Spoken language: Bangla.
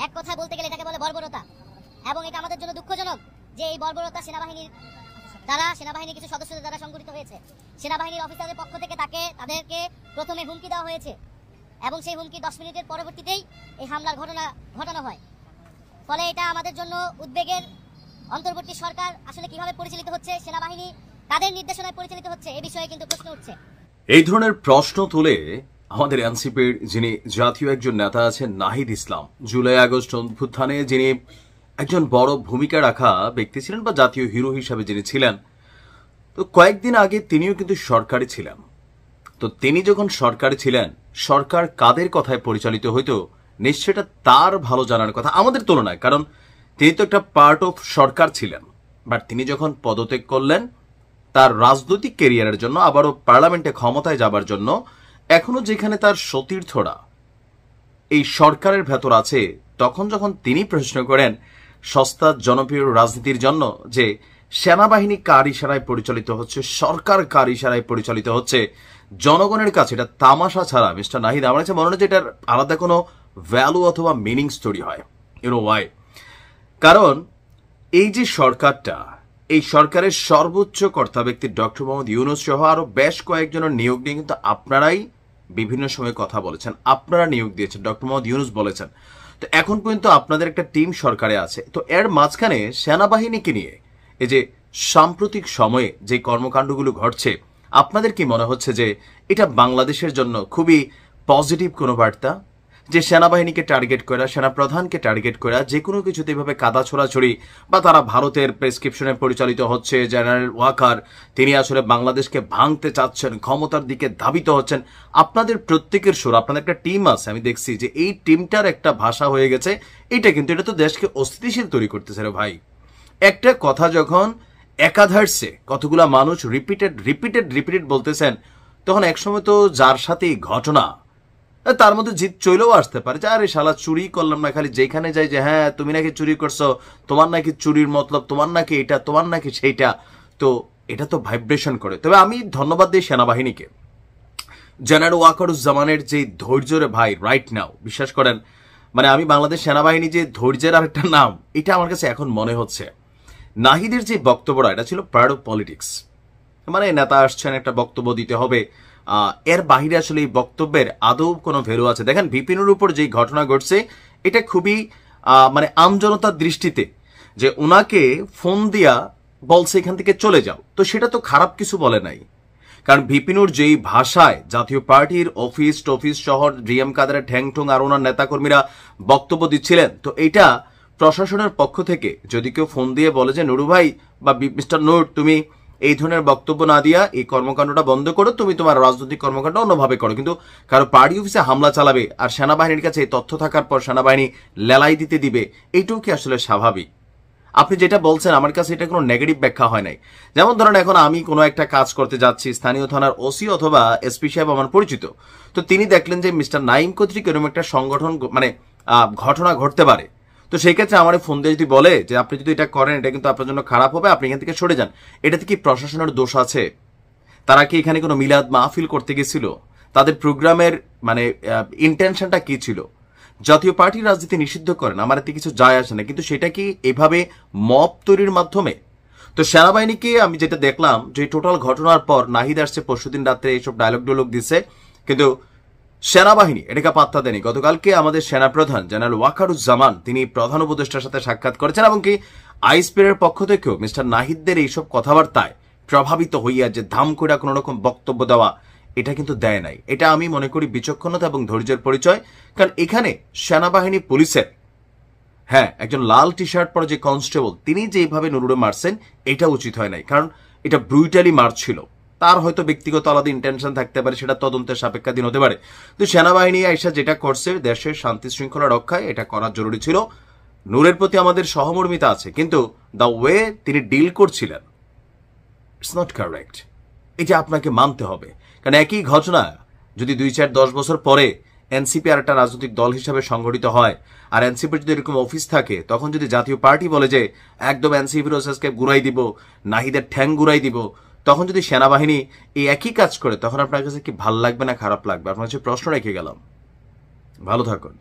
এক কথায় বলতে গেলে এটাকে বলে বর্বরতা, এবং এটা আমাদের জন্য দুঃখজনক যে এই বর্বরতা সেনাবাহিনীর দ্বারা, সেনাবাহিনীর কিছু সদস্যদের দ্বারা সংঘটিত হয়েছে। সেনাবাহিনীর অফিসারদের পক্ষ থেকে তাদেরকে প্রথমে হুমকি দেওয়া হয়েছে এবং সেই হুমকি 10 মিনিটের পরবর্তীতেই এই হামলার ঘটানো হয়। ফলে এটা আমাদের জন্য উদ্বেগের। অন্তর্বর্তী সরকার আসলে কিভাবে পরিচালিত হচ্ছে, সেনাবাহিনী কাদের নির্দেশনায় পরিচালিত হচ্ছে, এই বিষয়ে কিন্তু প্রশ্ন উঠছে। এই ধরনের প্রশ্ন তুলে আমাদের এনসিপির যিনি জাতীয় একজন নেতা আছেন নাহিদ ইসলাম, জুলাই আগস্ট অভ্যুত্থানে যিনি একজন বড় ভূমিকা রাখা ব্যক্তি ছিলেন বা জাতীয় হিরো হিসাবে যিনি ছিলেন, তো কয়েকদিন আগে তিনিও কিন্তু সরকারে ছিলেন। তো তিনি যখন সরকারে ছিলেন, সরকার কাদের কথায় পরিচালিত হইতো নিশ্চয় এটা তার ভালো জানার কথা আমাদের তুলনায়, কারণ তিনি তো একটা পার্ট অফ সরকার ছিলেন। বাট তিনি যখন পদত্যাগ করলেন তার রাজনৈতিক ক্যারিয়ারের জন্য, আবারও পার্লামেন্টে ক্ষমতায় যাবার জন্য, এখনো যেখানে তার সতীর্থরা এই সরকারের ভেতর আছে, তখন যখন তিনি প্রশ্ন করেন সস্তা জনপ্রিয় রাজনীতির জন্য যে সেনাবাহিনী কার ইশারায় পরিচালিত হচ্ছে, সরকার কার ইশারায় পরিচালিত হচ্ছে, জনগণের কাছে এটা তামাশা ছাড়া মিস্টার নাহিদ আমার কাছে মনে হয় যে এটার আলাদা কোনো ভ্যালু অথবা মিনিংস তৈরি হয়। You know why? কারণ এই যে সরকারটা, এই সরকারের সর্বোচ্চ কর্তা ব্যক্তি ডক্টর মোহাম্মদ ইউনূস সহ আরো বেশ কয়েকজনের নিয়োগ নিয়ে কিন্তু আপনারাই বিভিন্ন সময় কথা বলেছেন, আপনারা নিয়োগ দিয়েছেন, ডক্টর মোহাম্মদ ইউনূস বলেছেন। তো এখন পর্যন্ত আপনাদের একটা টিম সরকারে আছে, তো এর মাঝখানে সেনাবাহিনীকে নিয়ে এই যে সাম্প্রতিক সময়ে যে কর্মকাণ্ডগুলো ঘটছে, আপনাদের কি মনে হচ্ছে যে এটা বাংলাদেশের জন্য খুবই পজিটিভ কোনো বার্তা? যে সেনাবাহিনীকে টার্গেট করা, সেনাপ্রধানকে টার্গেট করা, যে কোনো কিছুতে এভাবে কাদা ছোড়াছড়ি, বা তারা ভারতের প্রেসক্রিপশনে পরিচালিত হচ্ছে, জেনারেল ওয়াকার তিনি আসলে বাংলাদেশকে ভাঙতে চাচ্ছেন, ক্ষমতার দিকে ধাবিত হচ্ছেন, আপনাদের প্রত্যেকের সুর, আপনাদের একটা টিম আছে, আমি দেখছি যে এই টিমটার একটা ভাষা হয়ে গেছে এটা, কিন্তু এটা তো দেশকে অস্থিতিশীল তৈরি করতেছে রে ভাই। একটা কথা যখন একাধারছে কতগুলা মানুষ রিপিটেড বলতেছেন, তখন একসময় তো যার সাথে ঘটনা তার মধ্যে জিত চলেও আসতে পারে যে আরে শালা চুরি করলাম না, খালি যেখানে যাই যে হ্যাঁ তুমি নাকি চুরি করছো, তোমার নাকি চুরির মতলব, তোমার নাকি এটা, তোমার নাকি সেইটা, তো এটা তো ভাইব্রেশন করে। তবে আমি ধন্যবাদ দিই সেনাবাহিনীকে, জেনারেল ওয়াকারুজ্জামানের যে ধৈর্য রে ভাই, রাইট নাও বিশ্বাস করেন, মানে আমি বাংলাদেশ সেনাবাহিনী যে ধৈর্যের আর একটা নাম, এটা আমার কাছে এখন মনে হচ্ছে। নাহিদের যে বক্তব্যটা, এটা ছিল পার্ট অফ পলিটিক্স, মানে নেতা আসছেন একটা বক্তব্য দিতে হবে, এর বাহিরে আসলে এই বক্তব্যের আদৌ কোনো ভ্যালু আছে? দেখেন বিপিনুর উপর যে ঘটনা ঘটছে, এটা খুবই মানে আমজনতার দৃষ্টিতে যে ওনাকে ফোন দিয়া বলছে এখান থেকে চলে যাও, তো সেটা তো খারাপ কিছু বলে নাই। কারণ বিপিনুর যেই ভাষায় জাতীয় পার্টির অফিস টফিস শহর ডিএম কাদারের ঠ্যাংঠুং আর ওনার নেতাকর্মীরা বক্তব্য দিচ্ছিলেন, তো এইটা প্রশাসনের পক্ষ থেকে যদি কেউ ফোন দিয়ে বলে যে নুরু ভাই বা মিস্টার নূর, তুমি এই ধরনের বক্তব্য না দিয়া এই কর্মকাণ্ডটা বন্ধ করো, তুমি তোমার রাজনৈতিক কর্মকাণ্ড অন্যভাবে করো, কিন্তু কারো পার্টি অফিসে হামলা চালাবে আর সেনাবাহিনীর কাছে এই তথ্য থাকার পর সেনাবাহিনী লেলাই দিতে দিবে, এইটাও কি আসলে স্বাভাবিক? আপনি যেটা বলছেন আমার কাছে এটা কোনো নেগেটিভ ব্যাখ্যা হয় নাই। যেমন ধরেন এখন আমি কোনো একটা কাজ করতে যাচ্ছি, স্থানীয় থানার ওসি অথবা এসপি সাহেব আমার পরিচিত, তো তিনি দেখলেন যে মিস্টার নাইম কর্তৃক এরকম একটা সংগঠন মানে ঘটনা ঘটতে পারে, তো সেই ক্ষেত্রে আমার ফোন দিয়ে যদি বলে যে আপনি যদি এটা করেন এটা কিন্তু আপনার জন্য খারাপ হবে, আপনি এখান থেকে সরে যান, এটাতে কি প্রশাসনের দোষ আছে? তারা কি এখানে কোনো মিলাদ মাহফিল করতে গেছিল? তাদের প্রোগ্রামের মানে ইন্টেনশনটা কি ছিল? জাতীয় পার্টির রাজনীতি নিষিদ্ধ করেন, আমার এতে কিছু যায় আসে না, কিন্তু সেটা কি এভাবে মব তৈরির মাধ্যমে? তো সেনাবাহিনীকে আমি যেটা দেখলাম যে টোটাল ঘটনার পর নাহিদ আসছে পরশুদিন রাত্রে এইসব ডায়লগ দিচ্ছে, কিন্তু সেনাবাহিনী এটাকে পাত্তা দেয়নি। গতকালকে আমাদের সেনাপ্রধান জেনারেল ওয়াকারুজ্জামান তিনি প্রধান উপদেষ্টার সাথে সাক্ষাৎ করেছেন, এবং কি আইএসপির পক্ষ থেকেও মিস্টার নাহিদদের এইসব কথাবার্তায় প্রভাবিত হইয়া যে ধাম করে কোনো রকম বক্তব্য দেওয়া, এটা কিন্তু দেয় নাই। এটা আমি মনে করি বিচক্ষণতা এবং ধৈর্যের পরিচয়, কারণ এখানে সেনাবাহিনী পুলিশের হ্যাঁ একজন লাল টি শার্ট পরে যে কনস্টেবল তিনি যেভাবে নুরুরে মারছেন এটা উচিত হয় নাই, কারণ এটা ব্রুটালি মারছিল, তার হয়তো ব্যক্তিগত আলাদা ইন্টেনশন থাকতে পারে, সেটা তদন্তের সাপেক্ষাধীন হতে পারে। তো সেনাবাহিনী আইসা যেটা করছে দেশের শান্তি শৃঙ্খলা রক্ষায়, এটা করা জরুরি ছিল। নূরের প্রতি আমাদের সহমর্মিতা আছে, কিন্তু দ্য ওয়ে তিনি ডিল করছিলেন ইটস নট কারেক্ট, এটা আপনাকে মানতে হবে। কারণ একই ঘটনা যদি 2-4-10 বছর পরে এনসিপি আর একটা রাজনৈতিক দল হিসাবে সংগঠিত হয়, আর এনসিপির যদি এরকম অফিস থাকে, তখন যদি জাতীয় পার্টি বলে যে একদম এনসিপি রোসেসকে গুড়াই দিব, নাহিদের ঠ্যাং গুড়াই দিব, তখন যদি সেনাবাহিনী এই একই কাজ করে, তখন আপনার কাছে কি ভাল লাগবে না খারাপ লাগবে? আপনার কাছে প্রশ্ন রেখে গেলাম। ভালো থাকুন।